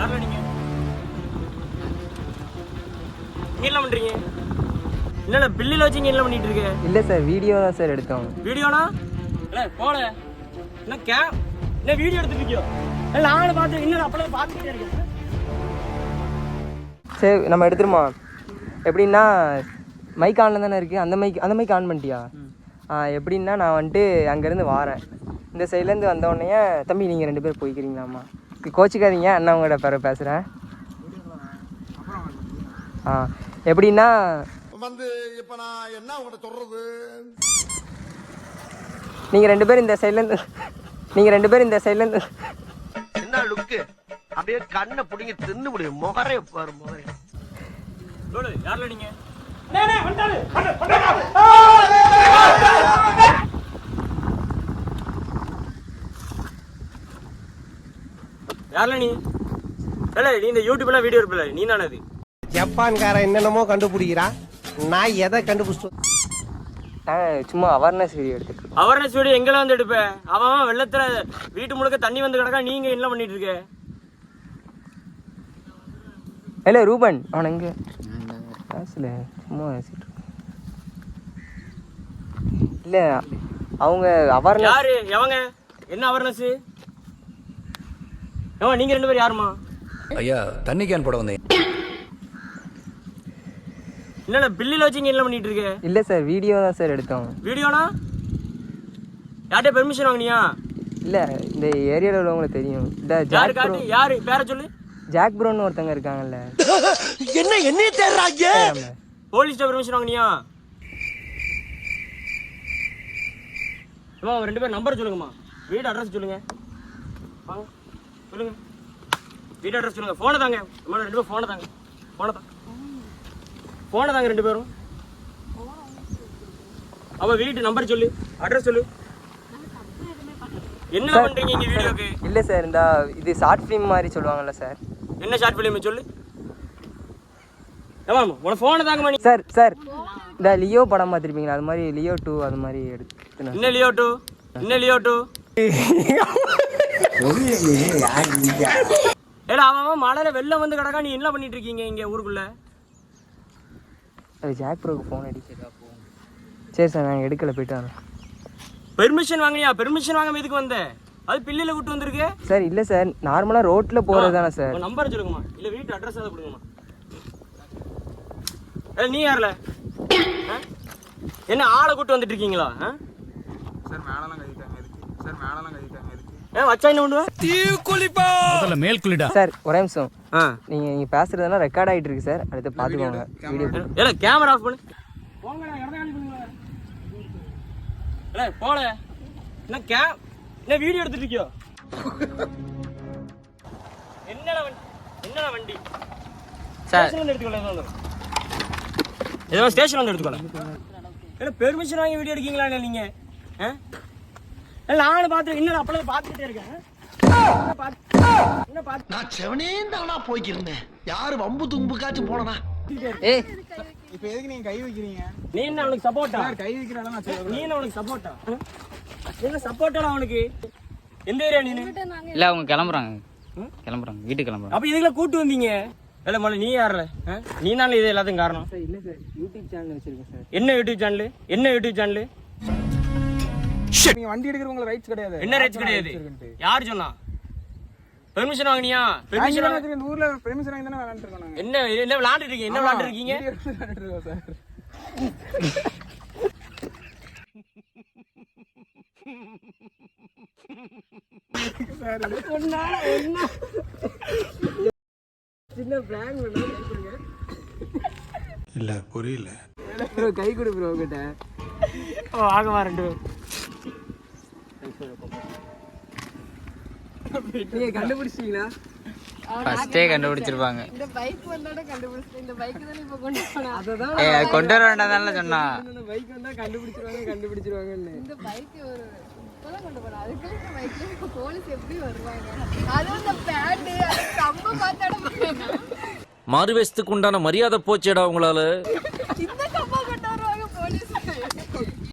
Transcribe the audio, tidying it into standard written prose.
யாரா நீங்க? என்ன பண்றீங்க? என்னடா பில்லில வச்சு என்ன பண்ணிட்டு இருக்க? இல்ல சார், வீடியோ தான் சார் எடுத்தோம். வீடியோனா? இல்ல போல. என்ன வீடியோ எடுத்துட்டு இருக்கியோ? இல்ல நானும் பார்த்து இன்னும் அப்பள பார்த்துட்டே இருக்கேன். சரி நம்ம எடுத்துருமா? எப்படின்னா மைக் ஆன்ல தானே இருக்குது. அந்த மைக் ஆன் பண்ணிட்டியா? எப்படின்னா நான் வந்துட்டு அங்கேருந்து வாரேன். இந்த சைட்லேருந்து வந்தோடனே தம்பி நீங்கள் 2 பேர் போய்க்கிறீங்களாம்மா? கோச்சிக்காதீங்க, அண்ணா உங்களோட பேசுகிறேன். எப்படின்னா வந்து இப்போ நான் என்ன உங்கள்கிட்ட சொல்கிறது, நீங்கள் 2 பேர் இந்த சைட்லேருந்து என்ன லுக்கு அப்படியே கண்ணை பிடிங்கி தின்னு முடியும். முகரே பாரு முகரே. யாரா நீங்க? யாரா நீ? நீ இந்த யூடியூப்ல வீடியோ எடுப்பல நீ தானே அது? ஜப்பான்காரன் என்னென்னமோ கண்டுபிடிக்கிறான். நான் எதை கண்டுபிடிச்சிட்டு சும்மா அவேர்னஸ் வீடியோ எடுத்துட்டு. அவேர்னஸ் வீடியோ எங்களை வந்து எடுப்பேன். அவன் வெள்ளத்துல வீட்டு முழுக்க தண்ணி வந்து கிடக்கா, நீங்க என்ன பண்ணிட்டு இருக்க? இல்லை ரூபன் அவன் எங்க பேசல, சும்மா பேசிட்டு இல்லை அவங்க அவேர்னஸ். யாரு எவங்க? என்ன அவேர்னஸ்? நீங்க 2 பேர் யாருமா? ஐயா தண்ணி கேன் போட வந்தேன். என்னடா பில்லில வச்சு என்ன பண்ணிட்டு இருக்க? இல்ல சார், வீடியோ தான் சார் எடுத்தோம். வீடியோனா? யார்கிட்ட பெர்மிஷன் வாங்குனியா? இல்ல இந்த ஏரியால உள்ளவங்களுக்கு தெரியும். இந்த யாரு காட்டு, யாரு பேரை சொல்லு. ஜாக் ப்ரோன்னு ஒருத்தங்க இருக்காங்கல்ல. என்ன தேடுறாங்க? போலீஸ்ட்ட பெர்மிஷன் வாங்குனியா? அம்மா 2 பேர் நம்பர் சொல்லுங்கம்மா. வீடு அட்ரஸ் சொல்லுங்க. வாங்க சொல்லுங்க. வீடு அட்ரஸ் சொல்லுங்க. போனை தாங்க. அம்மா 2 பேரும் போனை தாங்க. போனை தாங்க 2 பேரும். அவ வீட்டு நம்பர் சொல்லு, அட்ரஸ் சொல்லு. என்ன பண்றீங்க இங்க வீடியோக்கு? இல்ல சார், இந்த இது ஷார்ட் ஃபிலிம் மாதிரி சொல்லுவாங்கல்ல சார். என்ன ஷார்ட் ஃபிலிம் சொல்லு. ஏமா உன போனை தாங்க மணி. சார் இந்த லியோ படம் பார்த்திருப்பீங்களா? அது மாதிரி லியோ 2 அது மாதிரி எடுத்து. என்ன லியோ 2? என்ன லியோ 2? ஏடா அவன் மழையில வெள்ளம் வந்து கிடக்கா, நீ என்ன பண்ணிட்டு இருக்கீங்க இங்க ஊருக்குள்ள? அது ஜாக் ப்ரோக்கு ஃபோன் அடிச்சிருக்கா. சரி சார், நான் எடுக்கல, போயிட்டு வரேன். பெர்மிஷன் வாங்கினியா? பெர்மிஷன் வாங்காம எதுக்கு வந்த? அது பில்லில விட்டு வந்திருக்கு சார். இல்ல சார், நார்மலா ரோட்ல போறது தானே சார். நம்பர் சொல்லுங்கம்மா, இல்ல வீட்டு அட்ரஸ் அதை கொடுங்கம்மா. நீ யார்ல? என்ன ஆளை கூட்டு வந்துட்டு இருக்கீங்களா? சார் மேலலாம் கழிட்டாங்க எதுக்கு? சார் மேலலாம் கழிட்டாங்க எதுக்கு? வச்சா என்ன பண்ணுவேன்? முதல்ல மேல் குளிடா. சார் ஒரே நிமிஷம், நீங்க பேசுறதெல்லாம் ரெக்கார்ட் ஆயிட்டு இருக்கு சார். அடுத்து பாத்துக்கோங்க வீடியோ. ஏல கேமரா ஆஃப் பண்ணு. போங்கடா, இடத்த காலி பண்ணுங்க. ஏல போல. என்ன வீடியோ எடுத்துட்டு இருக்கியோ? என்னடா வண்டி? ஸ்டேஷன்ல எடுத்துக்கல. ஏதோ ஸ்டேஷன்ல வந்து எடுத்துக்கல. ஏல பெர்மிஷன் வாங்கி வீடியோ எடுக்கீங்களா நீங்க? நானும் பார்த்து என்னடா அப்பள பார்த்துட்டே இருக்கேன். நான் செவனேந்தானா போய்க்கிருந்தேன். யாரு வம்பு தும்புக்காச்சும் போனனா? ஏய் இப்போ எதுக்கு நீங்க கை வைக்கிறீங்க? நீ என்ன அவனுக்கு சப்போர்ட்டா? கை வைக்கிறானா நான் சொல்றேன். நீ என்ன அவனுக்கு சப்போர்ட்டா? என்ன சப்போர்ட்டா அவனுக்கு? எந்த ஏரியா நீ? இல்ல அவங்க கிளம்புறாங்க, வீட்டுக்கு கிளம்புறாங்க. அப்ப இதுல கூட்டு வந்தீங்க? இல்ல மொழி நீ யாருல? நீ தானே இது எல்லாத்துக்கும் காரணம். இல்ல சார், யூடியூப் சேனல் வச்சிருக்கேன் சார். என்ன யூடியூப் சேனல்? என்ன யூடியூப் சேனல்? நீங்க வண்டி எடுக்கிறவங்க ரைட்ஸ் கிடையாது. என்ன ரைட்ஸ் கிடையாது? யார் சொன்னா? பெர்மிஷன் வாங்குனியா? பெர்மிஷன் வாங்க. இந்த ஊர்ல பெர்மிஷன் வாங்கி தானே விளையாண்டுட்டு இருக்கோம் நாங்க. என்ன விளையாண்டுட்டு இருக்கீங்க? என்ன விளையாண்டுட்டு இருக்கீங்க? விளையாண்டுட்டு இருக்கோம் சார். சின்ன பிராங்க் பண்ணுங்க. இல்ல புரியல ப்ரோ, கை கொடு ப்ரோ கிட்ட. ஆகமா 2 நீங்க கண்டுபிடிச்சிட்டீங்களா? ஃபர்ஸ்டே கண்டுபிடிச்சிருப்பாங்க. இந்த பைக் வந்தோட கண்டுபிடிச்சிட்டேன். இந்த பைக் தான் இப்ப கொண்டு போனா. அததான் கொண்டு வர வேண்டாம்னு சொன்னா. இந்த பைக் வந்தா கண்டுபிடிச்சிருவாங்கன்னு. இந்த பைக் ஒரு இப்பதான் கொண்டு போனா. அதுக்கு இந்த பைக்ல போலீஸ் எப்படி வருவாங்க? அதுவும் இந்த பேட் கம்ப பார்த்தாட மாறுவேஷத்துக்கு உண்டான மரியாதை போச்சேடா உங்களால.